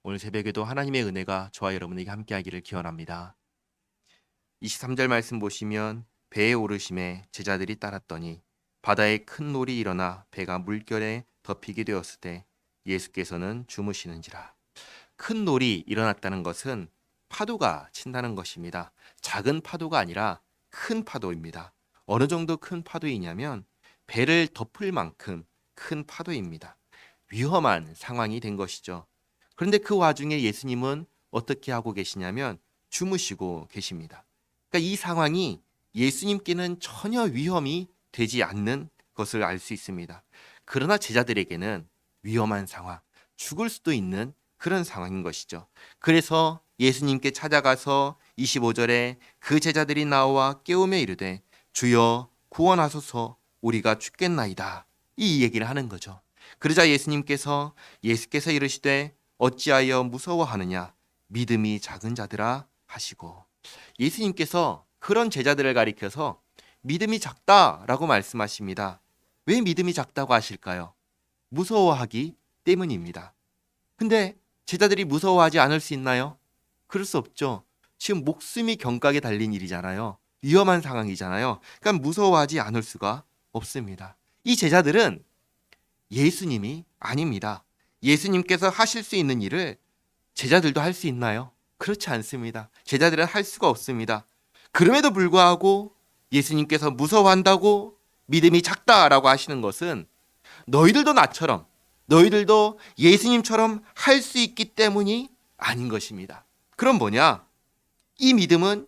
오늘 새벽에도 하나님의 은혜가 저와 여러분에게 함께하기를 기원합니다. 23절 말씀 보시면 배에 오르심에 제자들이 따랐더니 바다에 큰 놀이 일어나 배가 물결에 덮이게 되었을 때 예수께서는 주무시는지라. 큰 놀이 일어났다는 것은 파도가 친다는 것입니다. 작은 파도가 아니라 큰 파도입니다. 어느 정도 큰 파도이냐면 배를 덮을 만큼 큰 파도입니다. 위험한 상황이 된 것이죠. 그런데 그 와중에 예수님은 어떻게 하고 계시냐면 주무시고 계십니다. 그러니까 이 상황이 예수님께는 전혀 위험이 되지 않는 것을 알 수 있습니다. 그러나 제자들에게는 위험한 상황, 죽을 수도 있는 그런 상황인 것이죠. 그래서 예수님께 찾아가서 25절에 그 제자들이 나와 깨우며 이르되 주여 구원하소서 우리가 죽겠나이다. 이 얘기를 하는 거죠. 그러자 예수께서 이르시되 어찌하여 무서워하느냐 믿음이 작은 자들아 하시고, 예수님께서 그런 제자들을 가리켜서 믿음이 작다라고 말씀하십니다. 왜 믿음이 작다고 하실까요? 무서워하기 때문입니다. 근데 제자들이 무서워하지 않을 수 있나요? 그럴 수 없죠. 지금 목숨이 경각에 달린 일이잖아요. 위험한 상황이잖아요. 그러니까 무서워하지 않을 수가 없습니다. 이 제자들은 예수님이 아닙니다. 예수님께서 하실 수 있는 일을 제자들도 할 수 있나요? 그렇지 않습니다. 제자들은 할 수가 없습니다. 그럼에도 불구하고 예수님께서 무서워한다고 믿음이 작다라고 하시는 것은 너희들도 나처럼, 너희들도 예수님처럼 할 수 있기 때문이 아닌 것입니다. 그럼 뭐냐? 이 믿음은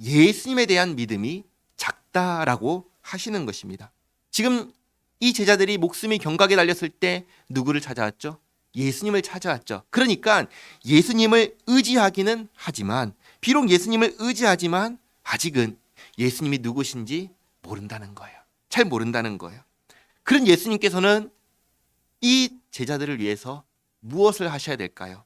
예수님에 대한 믿음이 작다라고 하시는 것입니다. 지금 이 제자들이 목숨이 경각에 달렸을 때 누구를 찾아왔죠? 예수님을 찾아왔죠. 그러니까 예수님을 의지하기는 하지만, 비록 예수님을 의지하지만 아직은 예수님이 누구신지 모른다는 거예요. 잘 모른다는 거예요. 그런 예수님께서는 이 제자들을 위해서 무엇을 하셔야 될까요?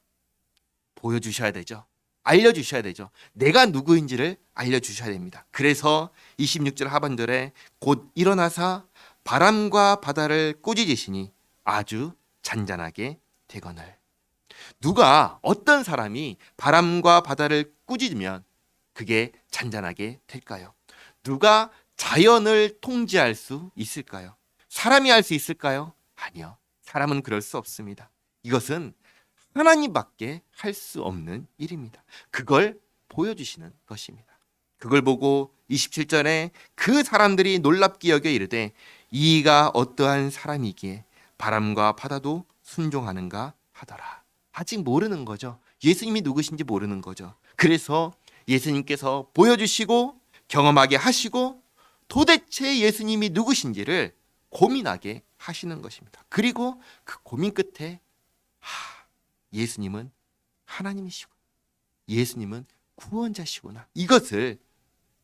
보여주셔야 되죠. 알려주셔야 되죠. 내가 누구인지를 알려주셔야 됩니다. 그래서 26절 하반절에 곧 일어나사 바람과 바다를 꾸짖으시니 아주 잔잔하게 되거늘. 누가, 어떤 사람이 바람과 바다를 꾸짖으면 그게 잔잔하게 될까요? 누가 자연을 통제할 수 있을까요? 사람이 할 수 있을까요? 아니요. 사람은 그럴 수 없습니다. 이것은 하나님밖에 할 수 없는 일입니다. 그걸 보여주시는 것입니다. 그걸 보고 27절에 그 사람들이 놀랍게 여겨 이르되 이가 어떠한 사람이기에 바람과 바다도 순종하는가 하더라. 아직 모르는 거죠. 예수님이 누구신지 모르는 거죠. 그래서 예수님께서 보여주시고 경험하게 하시고 도대체 예수님이 누구신지를 고민하게 하시는 것입니다. 그리고 그 고민 끝에 예수님은 하나님이시고 예수님은 구원자시구나, 이것을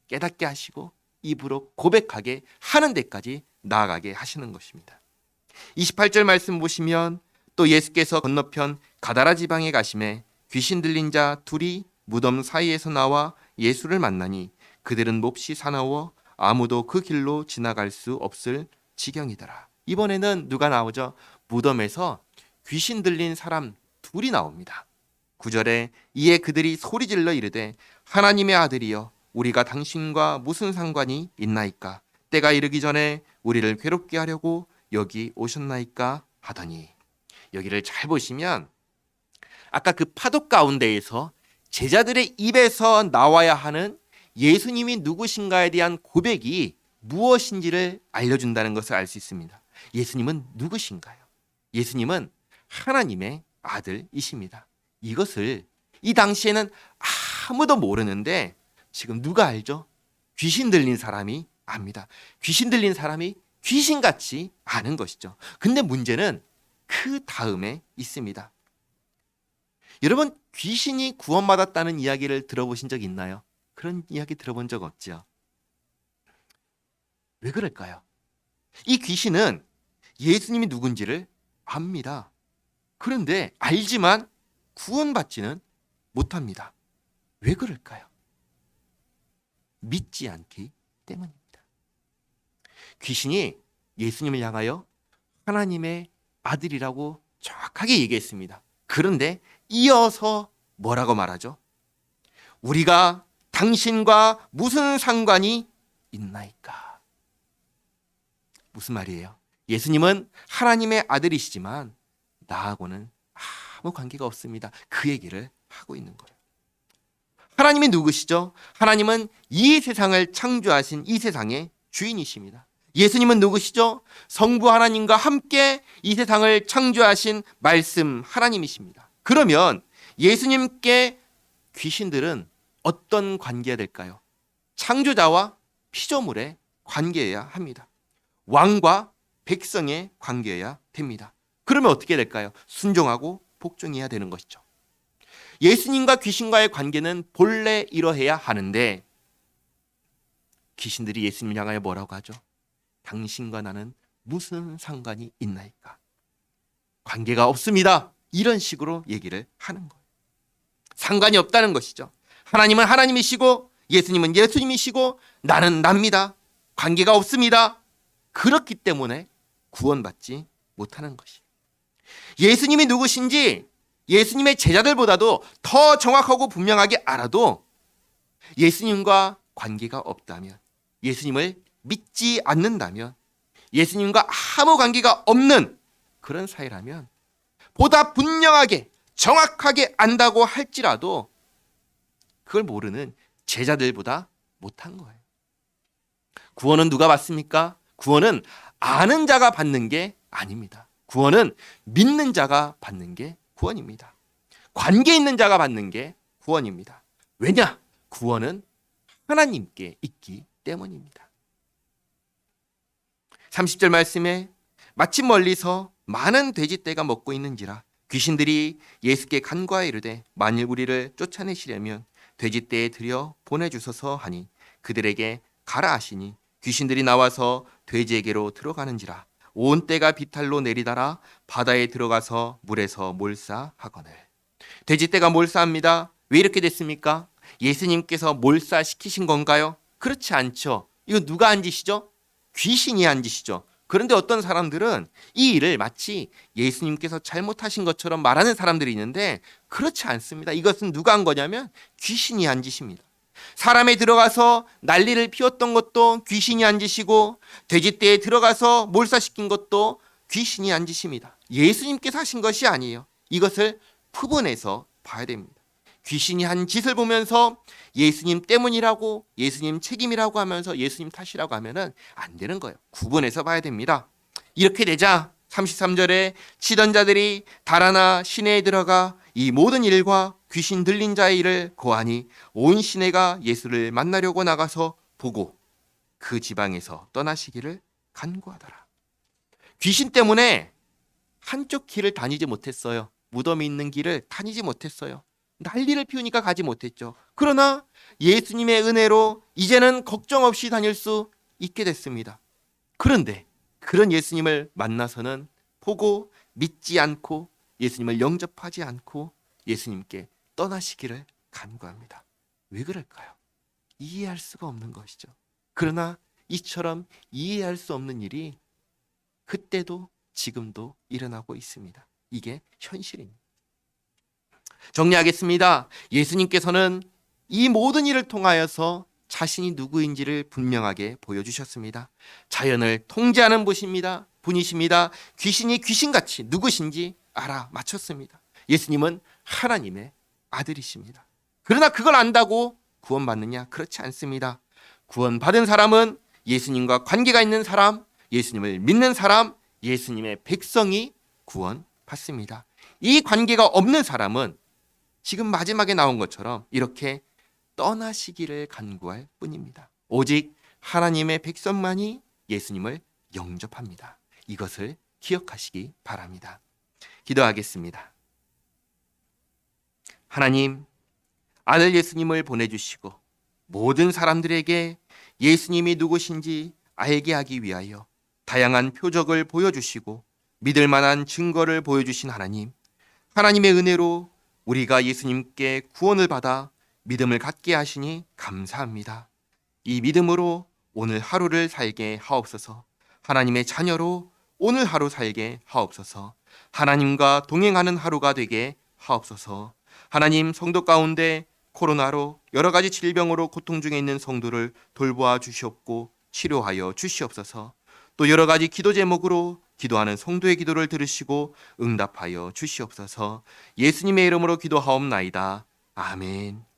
깨닫게 하시고 입으로 고백하게 하는 데까지 나아가게 하시는 것입니다. 28절 말씀 보시면 또 예수께서 건너편 가다라 지방에 가심에 귀신 들린 자 둘이 무덤 사이에서 나와 예수를 만나니 그들은 몹시 사나워 아무도 그 길로 지나갈 수 없을 지경이더라. 이번에는 누가 나오죠? 무덤에서 귀신 들린 사람 둘이 나옵니다. 9절에 이에 그들이 소리질러 이르되 하나님의 아들이여 우리가 당신과 무슨 상관이 있나이까? 때가 이르기 전에 우리를 괴롭게 하려고 여기 오셨나이까? 하더니, 여기를 잘 보시면 아까 그 파도 가운데에서 제자들의 입에서 나와야 하는 예수님이 누구신가에 대한 고백이 무엇인지를 알려준다는 것을 알 수 있습니다. 예수님은 누구신가요? 예수님은 하나님의 아들이십니다. 이것을 이 당시에는 아무도 모르는데 지금 누가 알죠? 귀신 들린 사람이 압니다. 귀신 들린 사람이 귀신같이 아는 것이죠. 근데 문제는 그 다음에 있습니다. 여러분, 귀신이 구원받았다는 이야기를 들어보신 적 있나요? 그런 이야기 들어본 적 없죠. 왜 그럴까요? 이 귀신은 예수님이 누군지를 압니다. 그런데 알지만 구원받지는 못합니다. 왜 그럴까요? 믿지 않기 때문입니다. 귀신이 예수님을 향하여 하나님의 아들이라고 정확하게 얘기했습니다. 그런데 이어서 뭐라고 말하죠? 우리가 당신과 무슨 상관이 있나이까? 무슨 말이에요? 예수님은 하나님의 아들이시지만 나하고는 아무 관계가 없습니다. 그 얘기를 하고 있는 거예요. 하나님이 누구시죠? 하나님은 이 세상을 창조하신 이 세상의 주인이십니다. 예수님은 누구시죠? 성부 하나님과 함께 이 세상을 창조하신 말씀 하나님이십니다. 그러면 예수님께 귀신들은 어떤 관계가 될까요? 창조자와 피조물의 관계여야 합니다. 왕과 백성의 관계여야 됩니다. 그러면 어떻게 될까요? 순종하고 복종해야 되는 것이죠. 예수님과 귀신과의 관계는 본래 이러해야 하는데 귀신들이 예수님을 향하여 뭐라고 하죠? 당신과 나는 무슨 상관이 있나이까? 관계가 없습니다. 이런 식으로 얘기를 하는 거예요. 상관이 없다는 것이죠. 하나님은 하나님이시고 예수님은 예수님이시고 나는 납니다. 관계가 없습니다. 그렇기 때문에 구원받지 못하는 것이에요. 예수님이 누구신지 예수님의 제자들보다도 더 정확하고 분명하게 알아도 예수님과 관계가 없다면, 예수님을 믿지 않는다면, 예수님과 아무 관계가 없는 그런 사이라면 보다 분명하게 정확하게 안다고 할지라도 그걸 모르는 제자들보다 못한 거예요. 구원은 누가 받습니까? 구원은 아는 자가 받는 게 아닙니다. 구원은 믿는 자가 받는 게 구원입니다. 관계 있는 자가 받는 게 구원입니다. 왜냐? 구원은 하나님께 있기 때문입니다. 30절 말씀에 마침 멀리서 많은 돼지떼가 먹고 있는지라 귀신들이 예수께 간과하여 이르되 만일 우리를 쫓아내시려면 돼지떼에 들여 보내주소서 하니 그들에게 가라 하시니 귀신들이 나와서 돼지에게로 들어가는지라 온 떼가 비탈로 내리달아 바다에 들어가서 물에서 몰사하거늘. 돼지떼가 몰사합니다. 왜 이렇게 됐습니까? 예수님께서 몰사시키신 건가요? 그렇지 않죠. 이거 누가 한 짓이죠? 귀신이 한 짓이죠. 그런데 어떤 사람들은 이 일을 마치 예수님께서 잘못하신 것처럼 말하는 사람들이 있는데 그렇지 않습니다. 이것은 누가 한 거냐면 귀신이 한 짓입니다. 사람에 들어가서 난리를 피웠던 것도 귀신이 한 짓이고 돼지떼에 들어가서 몰사시킨 것도 귀신이 한 짓입니다. 예수님께서 하신 것이 아니에요. 이것을 구분해서 봐야 됩니다. 귀신이 한 짓을 보면서 예수님 때문이라고, 예수님 책임이라고 하면서 예수님 탓이라고 하면은 안 되는 거예요. 구분해서 봐야 됩니다. 이렇게 되자 33절에 치던 자들이 달아나 시내에 들어가 이 모든 일과 귀신 들린 자의 일을 고하니 온 시내가 예수를 만나려고 나가서 보고 그 지방에서 떠나시기를 간구하더라. 귀신 때문에 한쪽 길을 다니지 못했어요. 무덤이 있는 길을 다니지 못했어요. 난리를 피우니까 가지 못했죠. 그러나 예수님의 은혜로 이제는 걱정 없이 다닐 수 있게 됐습니다. 그런데 그런 예수님을 만나서는 보고 믿지 않고 예수님을 영접하지 않고 예수님께 떠나시기를 간구합니다. 왜 그럴까요? 이해할 수가 없는 것이죠. 그러나 이처럼 이해할 수 없는 일이 그때도 지금도 일어나고 있습니다. 이게 현실입니다. 정리하겠습니다. 예수님께서는 이 모든 일을 통하여서 자신이 누구인지를 분명하게 보여주셨습니다. 자연을 통제하는 분이십니다. 귀신이 귀신같이 누구신지 알아맞혔습니다. 예수님은 하나님의 아들이십니다. 그러나 그걸 안다고 구원받느냐? 그렇지 않습니다. 구원받은 사람은 예수님과 관계가 있는 사람, 예수님을 믿는 사람, 예수님의 백성이 구원받습니다. 이 관계가 없는 사람은 지금 마지막에 나온 것처럼 이렇게 떠나시기를 간구할 뿐입니다. 오직 하나님의 백성만이 예수님을 영접합니다. 이것을 기억하시기 바랍니다. 기도하겠습니다. 하나님, 아들 예수님을 보내주시고 모든 사람들에게 예수님이 누구신지 알게 하기 위하여 다양한 표적을 보여주시고 믿을 만한 증거를 보여주신 하나님, 하나님의 은혜로 우리가 예수님께 구원을 받아 믿음을 갖게 하시니 감사합니다. 이 믿음으로 오늘 하루를 살게 하옵소서. 하나님의 자녀로 오늘 하루 살게 하옵소서. 하나님과 동행하는 하루가 되게 하옵소서. 하나님, 성도 가운데 코로나로 여러 가지 질병으로 고통 중에 있는 성도를 돌보아 주시옵고 치료하여 주시옵소서. 또 여러 가지 기도 제목으로 기도하는 성도의 기도를 들으시고 응답하여 주시옵소서. 예수님의 이름으로 기도하옵나이다. 아멘.